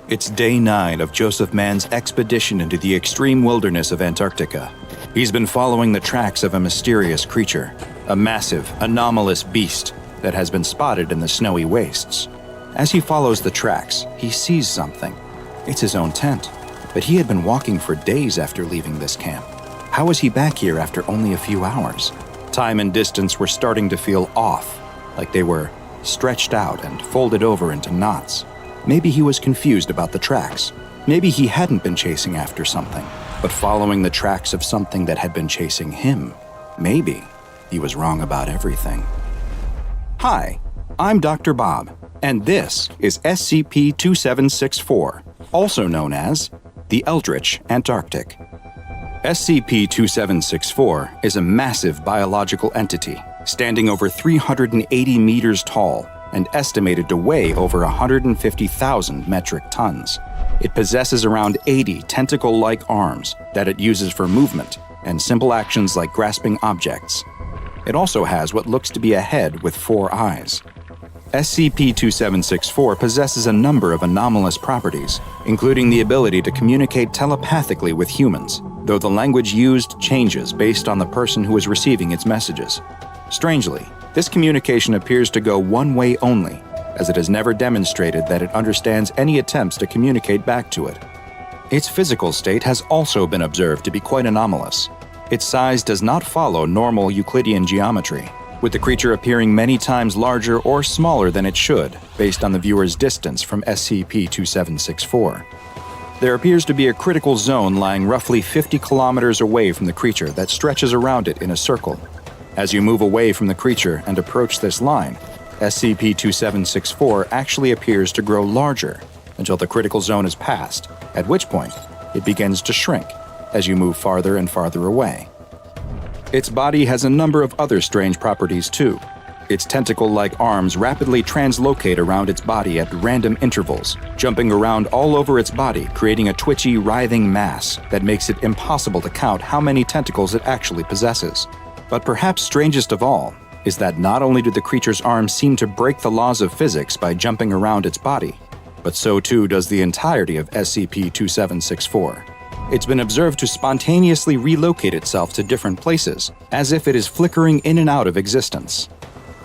It's day 9 of Joseph Mann's expedition into the extreme wilderness of Antarctica. He's been following the tracks of a mysterious creature, a massive, anomalous beast that has been spotted in the snowy wastes. As he follows the tracks, he sees something. It's his own tent, but he had been walking for days after leaving this camp. How was he back here after only a few hours? Time and distance were starting to feel off, like they were stretched out and folded over into knots. Maybe he was confused about the tracks. Maybe he hadn't been chasing after something, but following the tracks of something that had been chasing him. Maybe he was wrong about everything. Hi, I'm Dr. Bob, and this is SCP-2764, also known as the Eldritch Antarctic. SCP-2764 is a massive biological entity, standing over 380 meters tall and estimated to weigh over 150,000 metric tons. It possesses around 80 tentacle-like arms that it uses for movement and simple actions like grasping objects. It also has what looks to be a head with 4 eyes. SCP-2764 possesses a number of anomalous properties, including the ability to communicate telepathically with humans, though the language used changes based on the person who is receiving its messages. Strangely, this communication appears to go one way only, as it has never demonstrated that it understands any attempts to communicate back to it. Its physical state has also been observed to be quite anomalous. Its size does not follow normal Euclidean geometry, with the creature appearing many times larger or smaller than it should, based on the viewer's distance from SCP-2764. There appears to be a critical zone lying roughly 50 kilometers away from the creature that stretches around it in a circle. As you move away from the creature and approach this line, SCP-2764 actually appears to grow larger until the critical zone is passed, at which point it begins to shrink as you move farther and farther away. Its body has a number of other strange properties too. Its tentacle-like arms rapidly translocate around its body at random intervals, jumping around all over its body, creating a twitchy, writhing mass that makes it impossible to count how many tentacles it actually possesses. But perhaps strangest of all is that not only do the creature's arms seem to break the laws of physics by jumping around its body, but so too does the entirety of SCP-2764. It's been observed to spontaneously relocate itself to different places, as if it is flickering in and out of existence.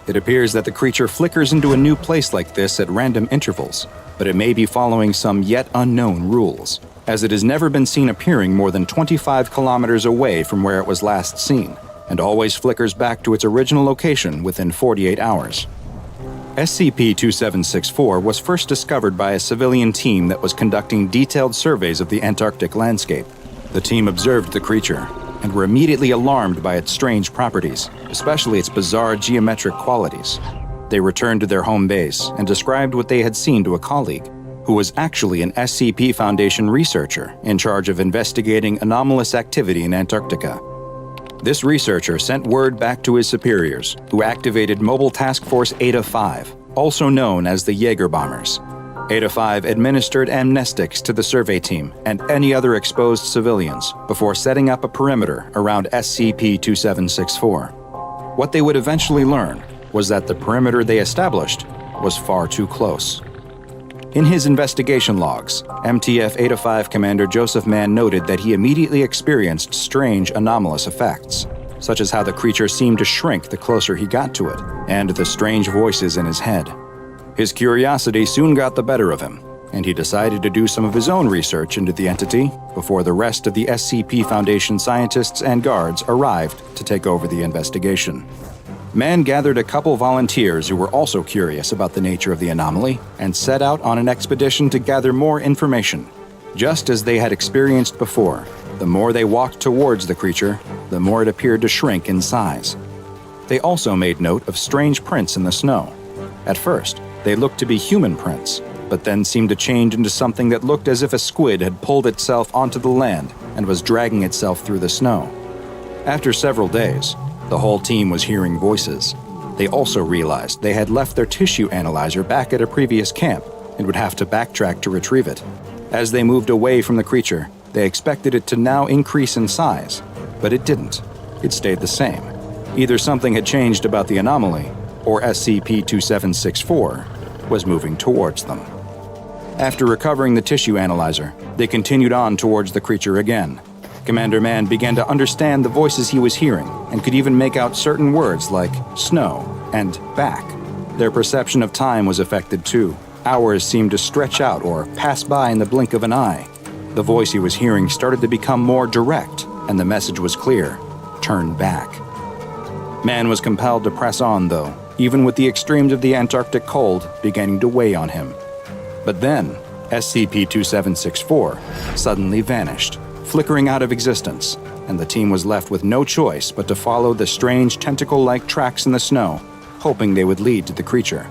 It appears that the creature flickers into a new place like this at random intervals, but it may be following some yet unknown rules, as it has never been seen appearing more than 25 kilometers away from where it was last seen, and always flickers back to its original location within 48 hours. SCP-2764 was first discovered by a civilian team that was conducting detailed surveys of the Antarctic landscape. The team observed the creature and were immediately alarmed by its strange properties, especially its bizarre geometric qualities. They returned to their home base and described what they had seen to a colleague, who was actually an SCP Foundation researcher in charge of investigating anomalous activity in Antarctica. This researcher sent word back to his superiors, who activated Mobile Task Force Eta-5, also known as the Jaeger bombers. Eta-5 administered amnestics to the survey team and any other exposed civilians before setting up a perimeter around SCP-2764. What they would eventually learn was that the perimeter they established was far too close. In his investigation logs, MTF Eta-5 Commander Joseph Mann noted that he immediately experienced strange anomalous effects, such as how the creature seemed to shrink the closer he got to it, and the strange voices in his head. His curiosity soon got the better of him, and he decided to do some of his own research into the entity before the rest of the SCP Foundation scientists and guards arrived to take over the investigation. Mann gathered a couple volunteers who were also curious about the nature of the anomaly and set out on an expedition to gather more information. Just as they had experienced before, the more they walked towards the creature, the more it appeared to shrink in size. They also made note of strange prints in the snow. At first, they looked to be human prints, but then seemed to change into something that looked as if a squid had pulled itself onto the land and was dragging itself through the snow. After several days, the whole team was hearing voices. They also realized they had left their tissue analyzer back at a previous camp and would have to backtrack to retrieve it. As they moved away from the creature, they expected it to now increase in size, but it didn't. It stayed the same. Either something had changed about the anomaly, or SCP-2764 was moving towards them. After recovering the tissue analyzer, they continued on towards the creature again. Commander Mann began to understand the voices he was hearing and could even make out certain words like snow and back. Their perception of time was affected too. Hours seemed to stretch out or pass by in the blink of an eye. The voice he was hearing started to become more direct, and the message was clear: turn back. Mann was compelled to press on, though, even with the extremes of the Antarctic cold beginning to weigh on him. But then, SCP-2764 suddenly vanished, flickering out of existence, and the team was left with no choice but to follow the strange tentacle-like tracks in the snow, hoping they would lead to the creature.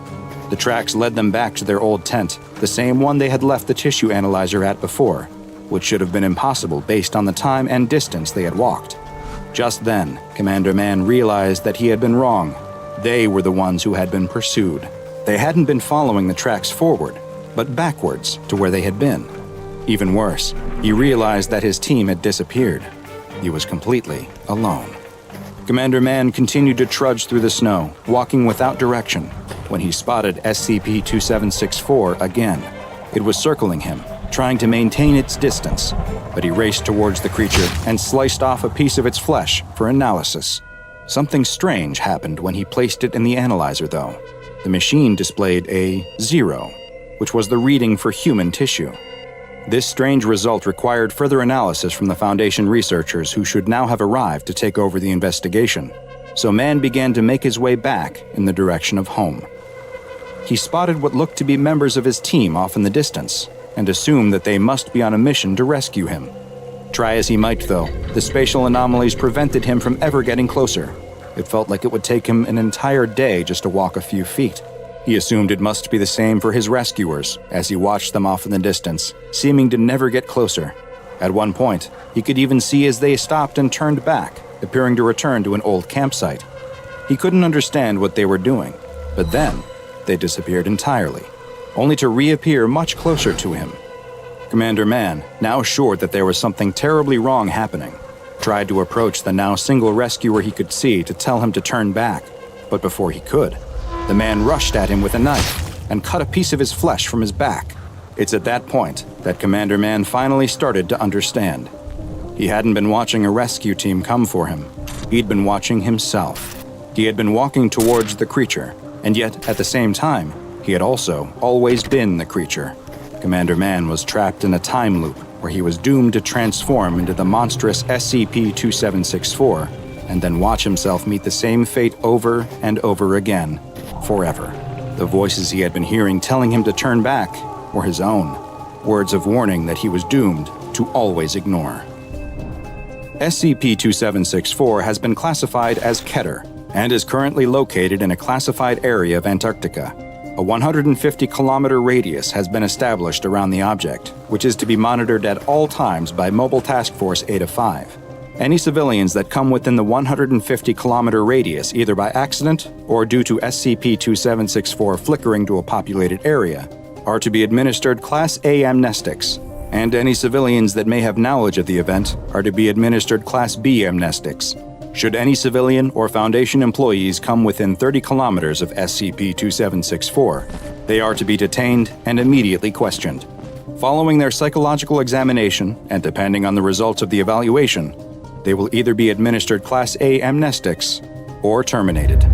The tracks led them back to their old tent, the same one they had left the tissue analyzer at before, which should have been impossible based on the time and distance they had walked. Just then, Commander Mann realized that he had been wrong. They were the ones who had been pursued. They hadn't been following the tracks forward, but backwards to where they had been. Even worse, he realized that his team had disappeared. He was completely alone. Commander Mann continued to trudge through the snow, walking without direction, when he spotted SCP-2764 again. It was circling him, trying to maintain its distance, but he raced towards the creature and sliced off a piece of its flesh for analysis. Something strange happened when he placed it in the analyzer, though. The machine displayed a 0, which was the reading for human tissue. This strange result required further analysis from the Foundation researchers who should now have arrived to take over the investigation, so Mann began to make his way back in the direction of home. He spotted what looked to be members of his team off in the distance, and assumed that they must be on a mission to rescue him. Try as he might, though, the spatial anomalies prevented him from ever getting closer. It felt like it would take him an entire day just to walk a few feet. He assumed it must be the same for his rescuers as he watched them off in the distance, seeming to never get closer. At one point, he could even see as they stopped and turned back, appearing to return to an old campsite. He couldn't understand what they were doing, but then they disappeared entirely, only to reappear much closer to him. Commander Mann, now sure that there was something terribly wrong happening, tried to approach the now single rescuer he could see to tell him to turn back, but before he could, the man rushed at him with a knife and cut a piece of his flesh from his back. It's at that point that Commander Mann finally started to understand. He hadn't been watching a rescue team come for him. He'd been watching himself. He had been walking towards the creature, and yet, at the same time, he had also always been the creature. Commander Mann was trapped in a time loop where he was doomed to transform into the monstrous SCP-2764 and then watch himself meet the same fate over and over again, forever. The voices he had been hearing telling him to turn back were his own, words of warning that he was doomed to always ignore. SCP-2764 has been classified as Keter and is currently located in a classified area of Antarctica. A 150-kilometer radius has been established around the object, which is to be monitored at all times by Mobile Task Force Eta-5. Any civilians that come within the 150-kilometer radius, either by accident or due to SCP-2764 flickering to a populated area, are to be administered Class A amnestics, and any civilians that may have knowledge of the event are to be administered Class B amnestics. Should any civilian or Foundation employees come within 30 kilometers of SCP-2764, they are to be detained and immediately questioned. Following their psychological examination, and depending on the results of the evaluation, they will either be administered Class A amnestics or terminated.